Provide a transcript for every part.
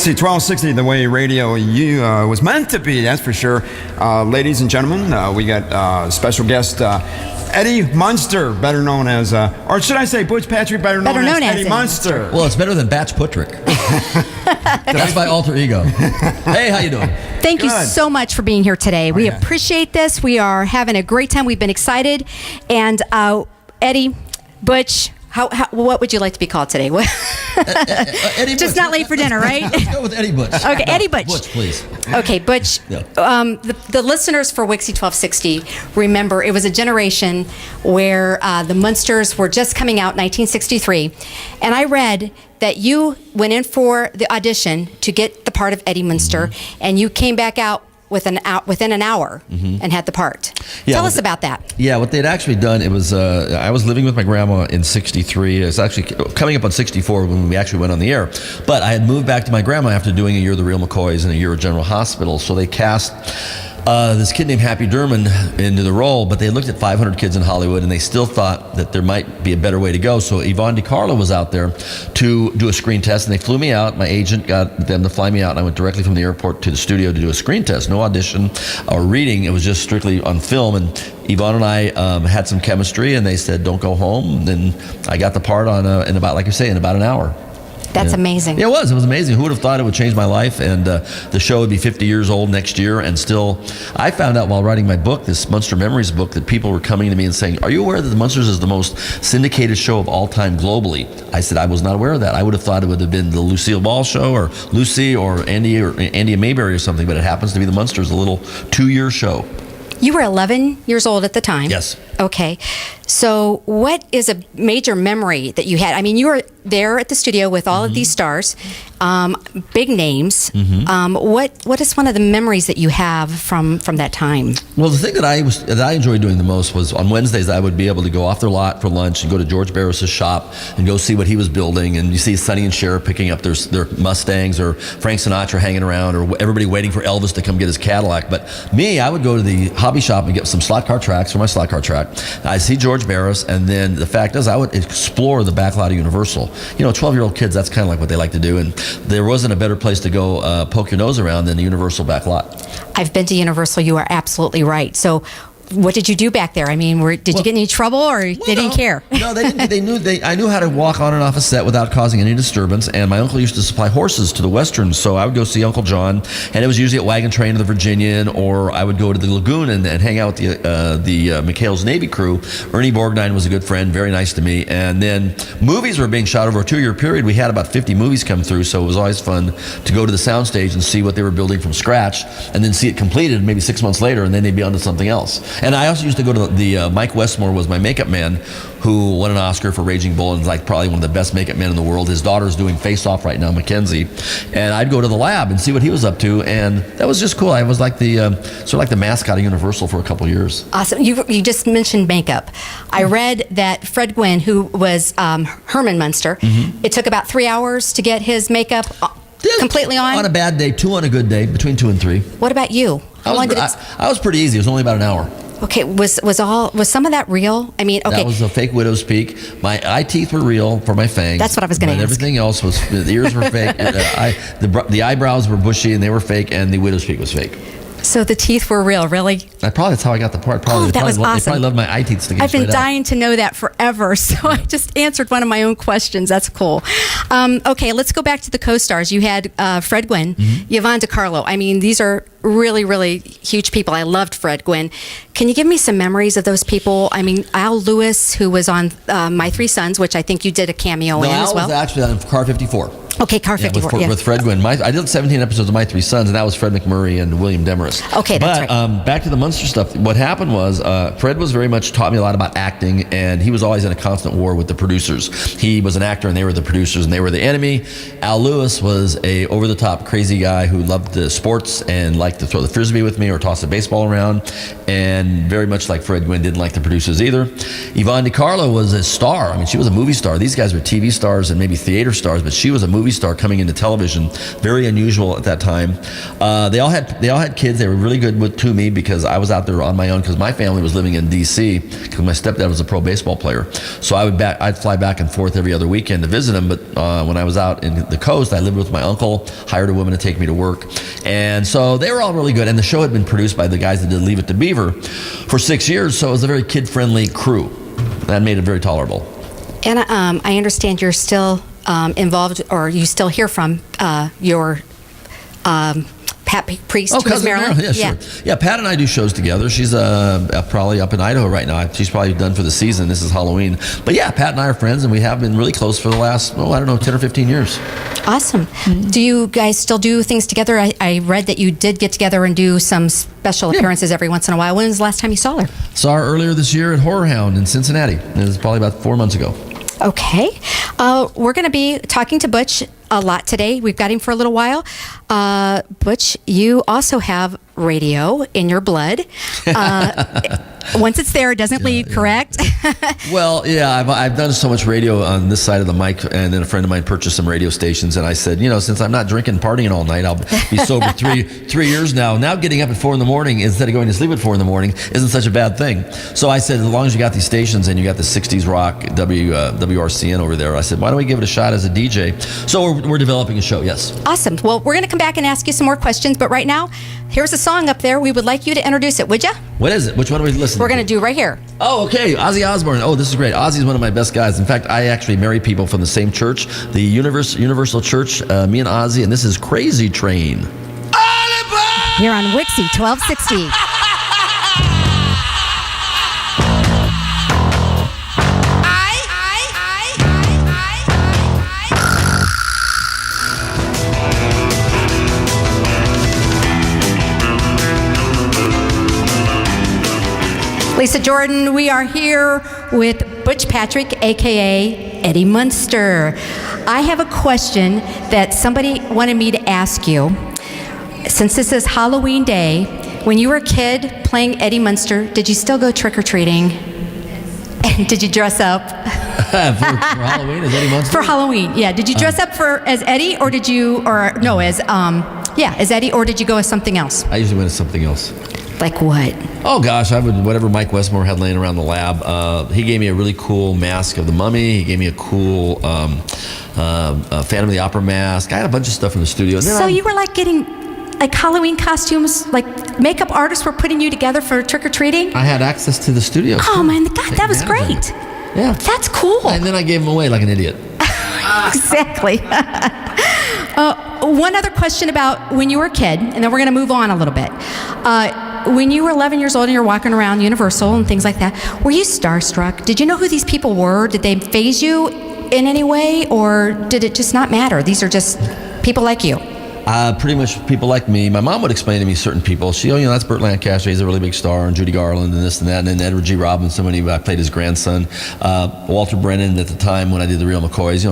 WIXY1260, the way radio was meant to be, that's for sure. Ladies and gentlemen, we got special guest Eddie Munster, better known as, or should I say Butch Patrick, better known as Eddie Munster. Well, it's better than Butch Patrick. That's my alter ego. Hey, how you doing? Thank you so much for being here today. We appreciate this. We are having a great time. We've been excited. And Eddie, Butch, what would you like to be called today? Eddie Just Butch. not late for dinner, right? Let's go with Eddie Butch. Okay, Eddie Butch. Butch, please. Okay, Butch. Yeah. The listeners for WIXY1260 remember it was a generation where the Munsters were just coming out in 1963. And I read that you went in for the audition to get the part of Eddie Munster, and you came back out within an hour and had the part. Tell us about that. Yeah, what they'd actually done, it was, I was living with my grandma in 63. It was actually coming up on 64 when we actually went on the air. But I had moved back to my grandma after doing a year of the Real McCoys and a year of General Hospital. So they cast this kid named Happy Durman into the role, but they looked at 500 kids in Hollywood and they still thought that there might be a better way to go. So Yvonne DiCarlo was out there to do a screen test, and they flew me out. My agent got them to fly me out, and I went directly from the airport to the studio to do a screen test. No audition or reading. It was just strictly on film. And Yvonne and I had some chemistry, and they said, don't go home. And I got the part in about, like you say, in about an hour. That's amazing. Yeah, it was amazing. Who would have thought it would change my life? And the show would be 50 years old next year. And still, I found out while writing my book, this Munster Memories book, that people were coming to me and saying, are you aware that the Munsters is the most syndicated show of all time globally? I said, I was not aware of that. I would have thought it would have been the Lucille Ball show or Lucy or Andy Mayberry or something, but it happens to be the Munsters, a little 2-year show. You were 11 years old at the time. Yes. Okay. So what is a major memory that you had? I mean, you were there at the studio with all of these stars, big names. What is one of the memories that you have from that time? Well, the thing that I enjoyed doing the most was on Wednesdays I would be able to go off their lot for lunch and go to George Barris's shop and go see what he was building. And you see Sonny and Cher picking up their Mustangs, or Frank Sinatra hanging around, or everybody waiting for Elvis to come get his Cadillac. But me, I would go to the hobby shop and get some slot car tracks for my slot car track. I'd see George Barris, and then the fact is I would explore the back lot of Universal. You know, 12-year-old kids, that's kind of like what they like to do. And there wasn't a better place to go poke your nose around than the Universal back lot. I've been to Universal. You are absolutely right. So what did you do back there? I mean, did you get in any trouble, or they didn't care? No, they didn't. I knew how to walk on and off a set without causing any disturbance. And my uncle used to supply horses to the Westerns, so I would go see Uncle John, and it was usually at Wagon Train or the Virginian, or I would go to the Lagoon and hang out with the McHale's Navy crew. Ernie Borgnine was a good friend, very nice to me. And then movies were being shot over a 2-year period. We had about 50 movies come through, so it was always fun to go to the soundstage and see what they were building from scratch, and then see it completed maybe 6 months later, and then they'd be onto something else. And I also used to go to the Mike Westmore was my makeup man, who won an Oscar for Raging Bull and is like probably one of the best makeup men in the world. His daughter's doing Face Off right now, Mackenzie, and I'd go to the lab and see what he was up to, and that was just cool. I was like the sort of like the mascot of Universal for a couple of years. Awesome. You just mentioned makeup. I read that Fred Gwynne, who was Herman Munster, it took about 3 hours to get his makeup completely on. On a bad day, 2 on a good day, between 2 and 3. What about you? How long did it? I was pretty easy. It was only about an hour. Okay, was some of that real? I mean, okay. That was a fake widow's peak. My eye teeth were real for my fangs. That's what I was going to ask. Everything else was, the ears were fake. The eyebrows were bushy and they were fake, and the widow's peak was fake. So the teeth were real, really? That's how I got the part. That was awesome. They probably loved my eye teeth sticking I've been straight dying to know that forever, so I just answered one of my own questions. That's cool. Okay, let's go back to the co-stars. You had Fred Gwynne, Yvonne DiCarlo. I mean, these are really, really huge people. I loved Fred Gwynne. Can you give me some memories of those people? I mean, Al Lewis, who was on My Three Sons, which I think you did a cameo in as well. Al was actually on Car 54. Okay, Car 54, with Fred Gwynne. I did 17 episodes of My Three Sons, and that was Fred McMurray and William Demarest. Okay, that's right. But back to the Munster stuff. What happened was Fred was very much taught me a lot about acting, and he was always in a constant war with the producers. He was an actor, and they were the producers, and they were the enemy. Al Lewis was a over-the-top crazy guy who loved the sports and liked like to throw the frisbee with me or toss a baseball around. And very much like Fred Gwynn, didn't like the producers either. Yvonne DiCarlo was a star. I mean, she was a movie star. These guys were TV stars and maybe theater stars, but she was a movie star coming into television. Very unusual at that time. They all had kids. They were really good to me because I was out there on my own because my family was living in D.C. because my stepdad was a pro baseball player. So I'd fly back and forth every other weekend to visit him. But when I was out in the coast, I lived with my uncle, hired a woman to take me to work. And so they were all really good. And the show had been produced by the guys that did Leave It to Beaver for 6 years. So it was a very kid-friendly crew. That made it very tolerable. And I understand you're still involved, or you still hear from your Pat Priest, who was Marilyn. Yeah, sure. Yeah, Pat and I do shows together. She's probably up in Idaho right now. She's probably done for the season. This is Halloween. But yeah, Pat and I are friends, and we have been really close for the last, 10 or 15 years. Awesome. Do you guys still do things together? I read that you did get together and do some special appearances every once in a while. When was the last time you saw her? Saw her earlier this year at Horror Hound in Cincinnati. It was probably about 4 months ago. Okay. We're going to be talking to Butch a lot today. We've got him for a little while. Butch, you also have radio in your blood. Once it's there, it doesn't leave, correct? Well, yeah, I've done so much radio on this side of the mic, and then a friend of mine purchased some radio stations, and I said, since I'm not drinking and partying all night, I'll be sober three years now. Now getting up at 4 a.m. instead of going to sleep at 4 a.m. isn't such a bad thing. So I said, as long as you got these stations and you got the 60s rock, WRCN over there, I said, why don't we give it a shot as a DJ? So we're developing a show, yes. Awesome. Well, we're going to come back and ask you some more questions, but right now, here's a song up there. We would like you to introduce it, would you? What is it? Which one are we listening to? We're going to do right here. Oh, okay. Ozzy Osbourne. Oh, this is great. Ozzy's one of my best guys. In fact, I actually marry people from the same church, the Universal Church, me and Ozzy, and this is Crazy Train. Here on WIXY1260. Lisa Jordan, we are here with Butch Patrick, a.k.a. Eddie Munster. I have a question that somebody wanted me to ask you. Since this is Halloween Day, when you were a kid playing Eddie Munster, did you still go trick-or-treating? And did you dress up? for Halloween, as Eddie Munster? For Halloween, yeah. Did you dress up as Eddie, or did you, as Eddie, or did you go as something else? I usually went as something else. Like what? Oh gosh, I would whatever Mike Westmore had laying around the lab. He gave me a really cool mask of the Mummy. He gave me a cool Phantom of the Opera mask. I had a bunch of stuff in the studio. So you were like getting like Halloween costumes, like makeup artists were putting you together for trick or treating? I had access to the studio. Oh my God, that was great. Yeah, that's cool. And then I gave them away like an idiot. Exactly. One other question about when you were a kid, and then we're going to move on a little bit. When you were 11 years old and you're walking around Universal and things like that, were you starstruck? Did you know who these people were? Did they faze you in any way, or did it just not matter? These are just people like you. Pretty much people like me. My mom would explain to me certain people. She, that's Burt Lancaster. He's a really big star, and Judy Garland, and this and that. And then Edward G. Robinson, when I played his grandson. Walter Brennan at the time when I did The Real McCoys,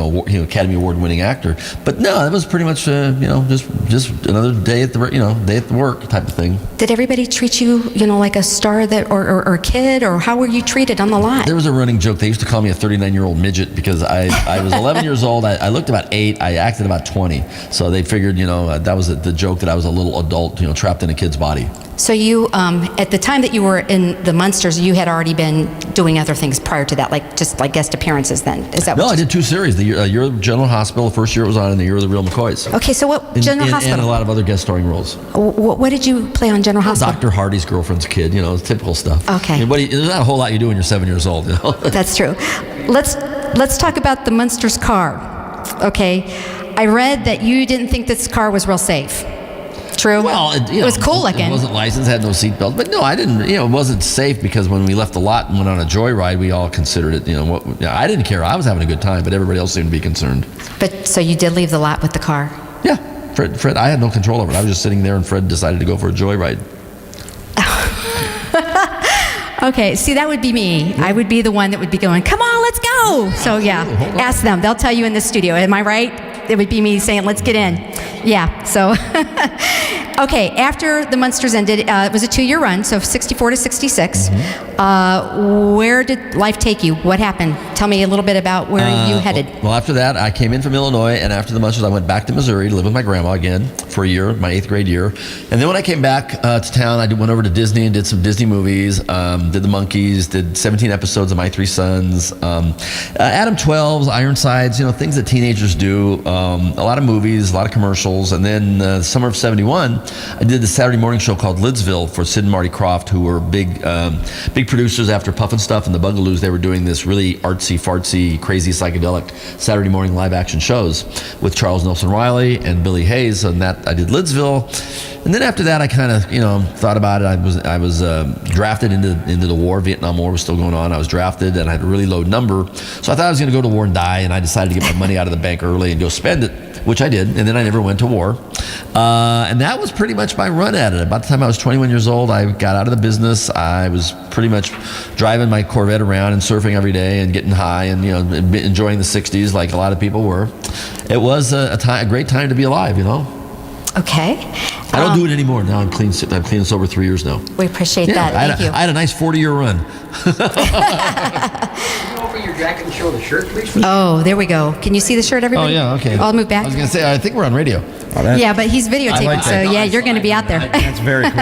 Academy Award-winning actor. But no, that was pretty much, just another day at the work type of thing. Did everybody treat you, like a star or a kid, or how were you treated on the lot? There was a running joke. They used to call me a 39-year-old midget because I was 11 years old. I looked about 8. I acted about 20. So they figured, that was the joke that I was a little adult, trapped in a kid's body. So you, at the time that you were in the Munsters, you had already been doing other things prior to that, like guest appearances then? Is that No, I did 2 series. The Year of General Hospital, the first year it was on, and the Year of the Real McCoys. Okay, so what, General Hospital? And a lot of other guest starring roles. What did you play on General Hospital? Dr. Hardy's girlfriend's kid, typical stuff. Okay. There's not a whole lot you do when you're 7 years old, That's true. Let's talk about the Munsters car. Okay, I read that you didn't think this car was real safe. True? Well, it was cool looking. It wasn't licensed, had no seatbelts. But no, I didn't, it wasn't safe because when we left the lot and went on a joyride, we all considered it, I didn't care. I was having a good time, but everybody else seemed to be concerned. But so you did leave the lot with the car? Yeah. Fred, I had no control over it. I was just sitting there and Fred decided to go for a joyride. Okay, see, that would be me. I would be the one that would be going, come on, let's go. So yeah, ask them. They'll tell you in the studio. Am I right? It would be me saying, let's get in. Yeah, so Okay, after the Munsters ended, it was a 2-year run, so 64 to 66. Where did life take you? What happened? Tell me a little bit about where you headed. Well, after that, I came in from Illinois, and after the Munsters, I went back to Missouri to live with my grandma again for a year, my 8th grade year. And then when I came back to town, I went over to Disney and did some Disney movies, did the Monkeys, did 17 episodes of My Three Sons, Adam 12's, Ironsides, things that teenagers do, a lot of movies, a lot of commercials. And then the summer of 71, I did the Saturday morning show called Lidsville for Sid and Marty Krofft, who were big producers after Puff and Stuff and the Bugaloos. They were doing this really artsy, fartsy, crazy, psychedelic Saturday morning live action shows with Charles Nelson Riley and Billy Hayes. And that I did Lidsville. And then after that, I kind of, thought about it. I was drafted into the war. Vietnam War was still going on. I was drafted, and I had a really low number. So I thought I was going to go to war and die, and I decided to get my money out of the bank early and go spend it, which I did. And then I never went to war. And that was pretty much my run at it. About the time I was 21 years old, I got out of the business. I was pretty much driving my Corvette around and surfing every day and getting high and, enjoying the 60s like a lot of people were. It was a great time to be alive, Okay. I don't do it anymore. Now I'm clean and sober 3 years now. We appreciate that. Thank you. I had a nice 40-year run. Open your jacket and show the shirt, please. Oh, there we go. Can you see the shirt, everybody? Oh, yeah, okay. I'll move back. I was going to say, I think we're on radio. Yeah, but he's videotaping, like that. so yeah, you're going to be out there. That's very cool.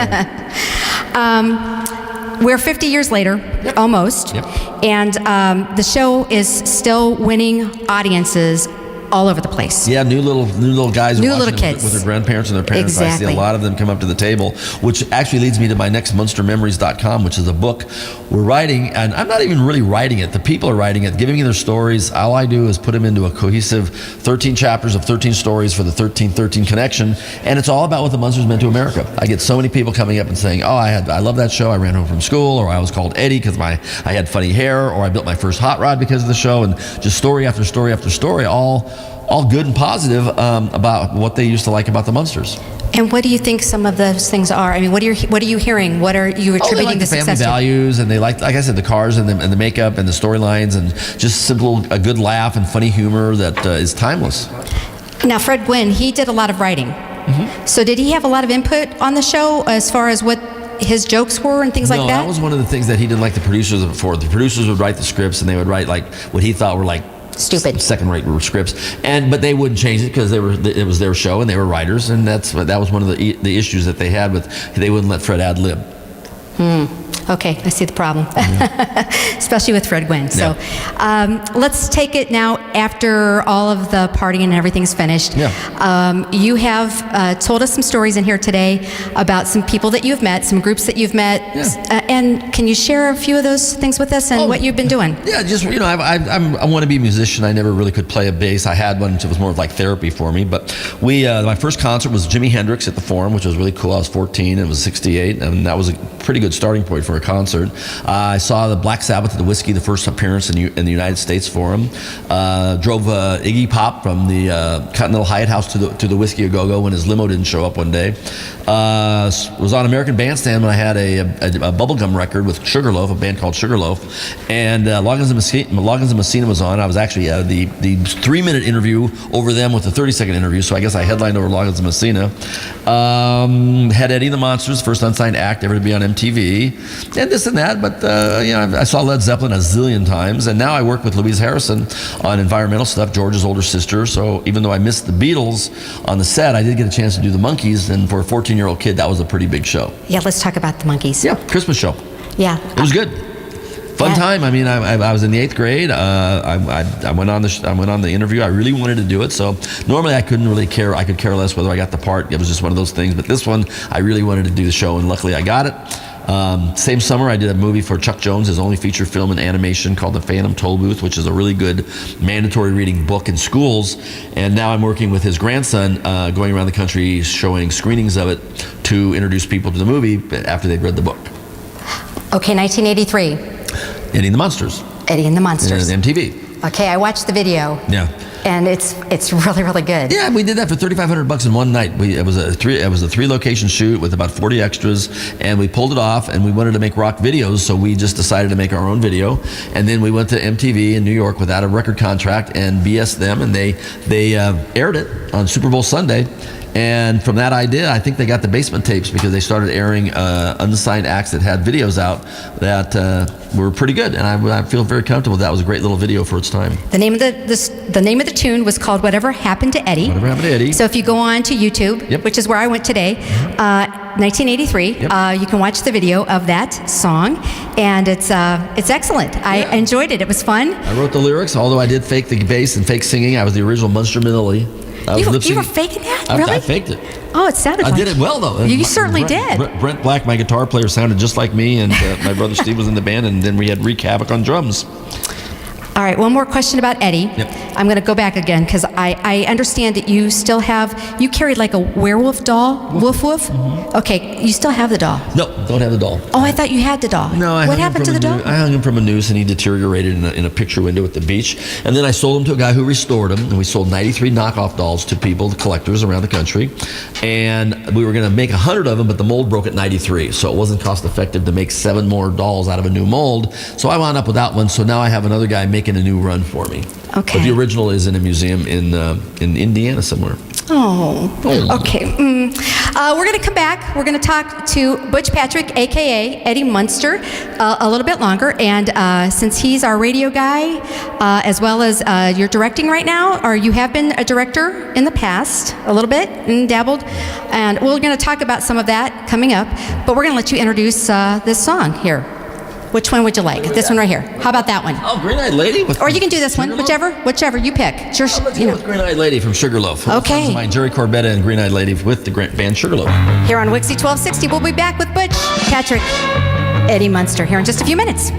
We're 50 years later, almost, and the show is still winning audiences all over the place. Yeah, new little guys New watching little kids. with their grandparents and their parents. Exactly. I see a lot of them come up to the table, which actually leads me to my next MunsterMemories.com, which is a book we're writing, and I'm not even really writing it. The people are writing it, giving me their stories. All I do is put them into a cohesive 13 chapters of 13 stories for the 1313 connection, and it's all about what the Munsters meant to America. I get so many people coming up and saying, "Oh, I love that show. I ran home from school," or "I was called Eddie because I had funny hair," or "I built my first hot rod because of the show," and just story after story after story, all good and positive about what they used to like about the Munsters. And what do you think some of those things are? I mean, what are you hearing? What are you attributing they like the family success to? values, and they like I said, the cars and the makeup and the storylines, and just a good laugh and funny humor that is timeless. Now, Fred Gwynne, he did a lot of writing. So did he have a lot of input on the show as far as what his jokes were and things like that? No, that was one of the things that he didn't like the producers for. The producers would write the scripts, and they would write like what he thought were like stupid second-rate scripts, but they wouldn't change it because it was their show and they were writers, and that was one of the issues that they had with. They wouldn't let Fred ad-lib. Okay, I see the problem, especially with Fred Gwynne. So let's take it now after all of the partying and everything's finished. You have told us some stories in here today about some people that you've met, some groups that you've met, and can you share a few of those things with us and what you've been doing? Yeah, just I want to be a musician. I never really could play a bass. I had one, it was more like therapy for me. But my first concert was Jimi Hendrix at the Forum, which was really cool. I was 14 and it was 68, and that was a pretty good starting point for a concert. I saw the Black Sabbath at the Whiskey, the first appearance in the United States Forum. Drove Iggy Pop from the Continental Hyatt House to the Whiskey A Go Go when his limo didn't show up one day. Was on American Bandstand when I had a bubblegum record with Sugarloaf, a band called Sugarloaf, and Loggins and Messina was on. I was actually the 3-minute interview over them with the 30-second interview, so I guess I headlined over Loggins and Messina. Had Eddie and the Monsters, first unsigned act ever to be on MTV, and this and that, but I saw Led Zeppelin a zillion times, and now I work with Louise Harrison on environmental stuff, George's older sister, so even though I missed the Beatles on the set, I did get a chance to do the Monkees, and for a 14-year-old kid, that was a pretty big show. Yeah, let's talk about the Monkees. Yeah, Christmas show. Yeah. It was good. Fun time. I mean, I was in the 8th grade. I went on the interview. I really wanted to do it. So normally I couldn't really care. I could care less whether I got the part. It was just one of those things. But this one, I really wanted to do the show, and luckily I got it. Same summer, I did a movie for Chuck Jones, his only feature film in animation called The Phantom Toll Booth, which is a really good mandatory reading book in schools. And now I'm working with his grandson, going around the country showing screenings of it to introduce people to the movie after they've read the book. Okay, 1983. Eddie and the Monsters. Eddie and the Monsters. MTV. Okay, I watched the video. Yeah. And it's really, really good. Yeah, we did that for $3,500 in one night. It was a 3-location shoot with about 40 extras, and we pulled it off. And we wanted to make rock videos, so we just decided to make our own video. And then we went to MTV in New York without a record contract and BS them, and they aired it on Super Bowl Sunday. And from that idea, I think they got the basement tapes because they started airing unsigned acts that had videos out that were pretty good. And I feel very comfortable. That was a great little video for its time. The name of the name of the tune was called "Whatever Happened to Eddie." Whatever Happened to Eddie. So if you go on to YouTube, Yep. which is where I went today, 1983, Yep. you can watch the video of that song, and it's excellent. I enjoyed it. It was fun. I wrote the lyrics, although I did fake the bass and fake singing. I was the original Munster Minelli. You were faking that? Really? I faked it. Oh, it sounded I like did it well, though. You certainly did. Brent Black, my guitar player, sounded just like me, and my brother Steve was in the band, and then we had Reek Havoc on drums. All right, one more question about Eddie. Yep. I'm going to go back again because I understand that you still you carried like a werewolf doll, woof woof. Mm-hmm. Okay, you still have the doll. No, don't have the doll. Oh, I thought you had the doll. No, What happened to the doll? I hung him from a noose, and he deteriorated in a picture window at the beach. And then I sold him to a guy who restored him, and we sold 93 knockoff dolls to people, the collectors around the country. And we were going to make 100 of them, but the mold broke at 93, so it wasn't cost effective to make 7 more dolls out of a new mold. So I wound up without one. So now I have another guy making a new run for me. Okay. But the original is in a museum in Indiana somewhere. Oh, okay. We're going to come back. We're going to talk to Butch Patrick, a.k.a. Eddie Munster, a little bit longer. And since he's our radio guy, as well as you're directing right now, or you have been a director in the past, a little bit, and dabbled. And we're going to talk about some of that coming up. But we're going to let you introduce this song here. Which one would you like? This one right here. How about that one? Oh, Green-Eyed Lady? Or you can do this one, whichever you pick. It's your, Let's go with Green-Eyed Lady from Sugarloaf. Okay. Friends of mine, Jerry Corbetta and Green-Eyed Lady with the band Sugarloaf. Here on WIXY1260, we'll be back with Butch Patrick, Eddie Munster, here in just a few minutes.